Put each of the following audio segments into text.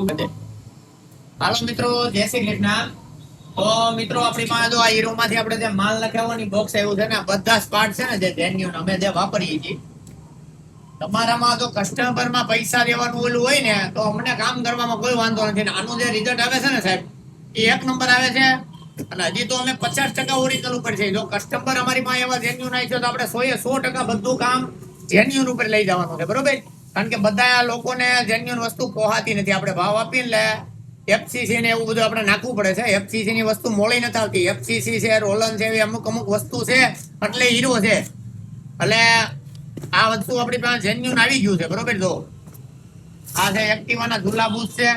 હાલો મિત્રો, જય શ્રી કૃષ્ણ. તો મિત્રો આપણી પાસે જો આ હીરો માંથી આપણે જે માલ લખાવવાની બોક્સ આવ્યું છે ને, બધા જ પાર્ટ છે ને જે જેન્યુન અમે જે વાપરીએ છીએ. તમારામાં જો કસ્ટમરમાં પૈસા દેવાનું ઓલું હોય ને તો અમને કામ કરવામાં કોઈ વાંધો નથી. આનું જે રિઝલ્ટ આવે છે ને સાહેબ, એ એક નંબર આવે છે. અને હજી તો અમે 50% ઓરિજિનલ ઉપર છે. જો કસ્ટમર અમારી પાસે એવા જેન્યુન આવી છે તો આપણે 100% બધું કામ જેન્યુન ઉપર લઈ જવાનું છે, બરોબર? કારણ કે બધા લોકોને જેન્યુન વસ્તુ પોહાતી નથી. આપણે ભાવ આપીને લે એફસીસી ને એવું બધું આપણે નાખવું પડે છે. એફસીસી ની વસ્તુ મોળી નથી આવતી. એફસીસી છે, રોલન છે, એવી અમુક વસ્તુ છે એટલે હીરો છે. એટલે આ વસ્તુ આપણી પાસે જેન્યુન આવી ગયું છે, બરોબર? જો આ છે એક્ટિવાના ઝૂલા બૂટ છે,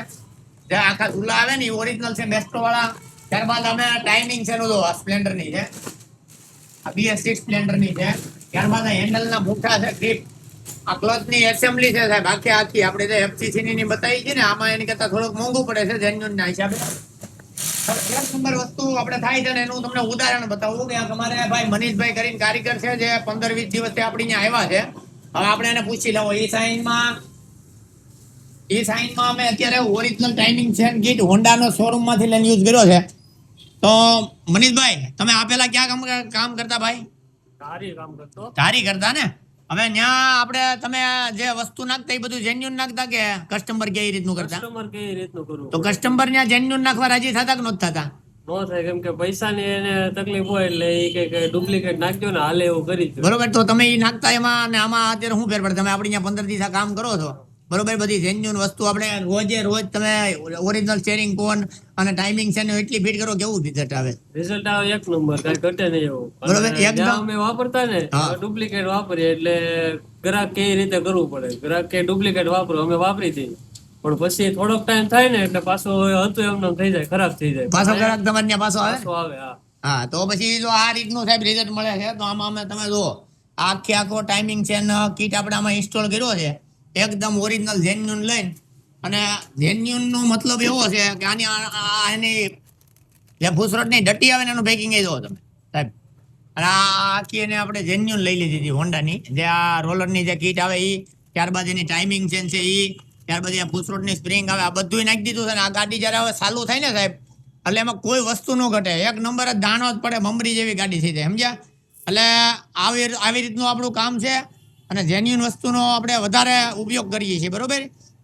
જે આખા ઝૂલા આવે ને ઓરિજિનલ છે, બેસ્ટો વાળા. ત્યારબાદ અમે ટાઈમિંગ છે નો સ્પ્લેન્ડર ની છે, આ BS6 સ્પ્લેન્ડર ની છે. ત્યારબાદ હેન્ડલ ના મુઠ્ઠા છે, ગ્રીપ. આ ક્લચ ની એસેમ્બલી છે સાહેબ, આખી આપણે જે એફસીસી ની બતાવી છે ને, આમાં એની કરતા થોડુંક મોંઘું પડે છે જેન્યુન ના હિસાબે. એક નંબર વસ્તુ આપણે થાય છે ને એનું તમને ઉદાહરણ બતાવું કે અમારે ભાઈ મનીષભાઈ કરીને કારીગર છે, જે 15-20 દિવસથી આપણી અહીંયા આવ્યા છે. હવે આપણે એને પૂછી લેવો એ સાઈનમાં અમે અત્યારે ઓરિજિનલ ટાઈમિંગ છે કીટ હોન્ડાનો શોરૂમ માંથી લઈને યુઝ કર્યો છે. તો મનીષભાઈ, તમે આપેલા ક્યાં કામ કરતા ભાઈ? ધારી કરતા ને? હવે ત્યાં આપણે તમે જે વસ્તુ નાખતા એ બધું જેન્યુન નાખતા કે કસ્ટમર કે એ રીતનું કરતા? તો કસ્ટમર ત્યાં જેન્યુન નાખવા રાજી થતા કે નહોતા થતા? નો થાય, કેમ કે પૈસાની એને તકલીફ હોય એટલે એ કે ડુપ્લિકેટ નાખજો ને હાલે એવું કરી દો. બરોબર. તો તમે એ નાખતા એમાં ને આમાં અત્યારે શું ફેર પડે? તમે આપણી ત્યાં 15 દિવસ કામ કરો છો, બરોબર? બધી જેન્યુન વસ્તુ આપણે રોજ તમે ઓરિજિનલ સ્ટીયરિંગ કોન અને ટાઈમિંગ છે ને એટલી ફિટ કરો, કેવું રિઝલ્ટ આવે? રિઝલ્ટ આવે એક નંબર, કઈ ઘટે નહીં એવું. બરોબર. એકદમ અમે વાપરતા ને ડુપ્લિકેટ વાપરીએ એટલે ગ્રાહક કઈ રીતે કરવું પડે. ગ્રાહક કે ડુપ્લિકેટ વાપરો, અમે વાપરી દઈએ, પણ પછી થોડોક ટાઈમ થાય ને એટલે પાછો હતું એમને થઈ જાય, ખરાબ થઈ જાય. પાછો ગ્રાહક તમારે ત્યાં પાછો આવે. હા, તો પછી જો આ રીતનું સાહેબ રિઝલ્ટ મળે છે તો આમાં અમે તમે જો આખો ટાઈમિંગ છે ને કીટ આપણે આમાં ઇન્સ્ટોલ કર્યો છે, એકદમ ઓરિજિનલ જેન્યુન લઈને. અને જેન્યુન નો મતલબ એવો છે કે આની એની જે ભૂસરોટની ડટ્ટી આવે ને એનું પેકિંગ એ જો તમે સાહેબ. અને આખી એને આપણે જેન્યુન લઈ લીધી હતી હોન્ડાની, જે આ રોલરની જે કીટ આવે એ, ત્યારબાદ એની ટાઈમિંગ ચેન્જ છે એ, ત્યારબાદ અહીંયા ભૂસરોટની સ્પ્રિંગ આવે, આ બધું નાખી દીધું છે. ને આ ગાડી જયારે હવે ચાલુ થાય ને સાહેબ, એટલે એમાં કોઈ વસ્તુ ન ઘટે, એક નંબર જ દાણો જ પડે, મમરી જેવી ગાડી થઈ જાય, સમજ્યા? એટલે આવી રીતનું આપણું કામ છે. અને જેન્યુન વસ્તુનો આપણે વધારે ઉપયોગ કરીએ છીએ, બરોબર?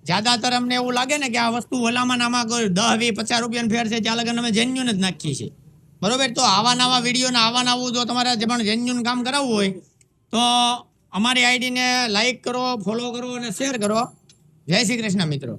જ્યાદાતર અમને એવું લાગે ને કે આ વસ્તુ ઓલામાં આમાં કોઈ 10-20-50 રૂપિયાનું ફેર છે, ત્યાં લગન અમે જેન્યુન જ નાખીએ છીએ, બરોબર? તો આવા નવા વિડીયો ને આવા નવું જો તમારે જે પણ જેન્યુન કામ કરાવવું હોય તો અમારી આઈડીને લાઈક કરો, ફોલો કરો અને શેર કરો. જય શ્રી કૃષ્ણ મિત્રો.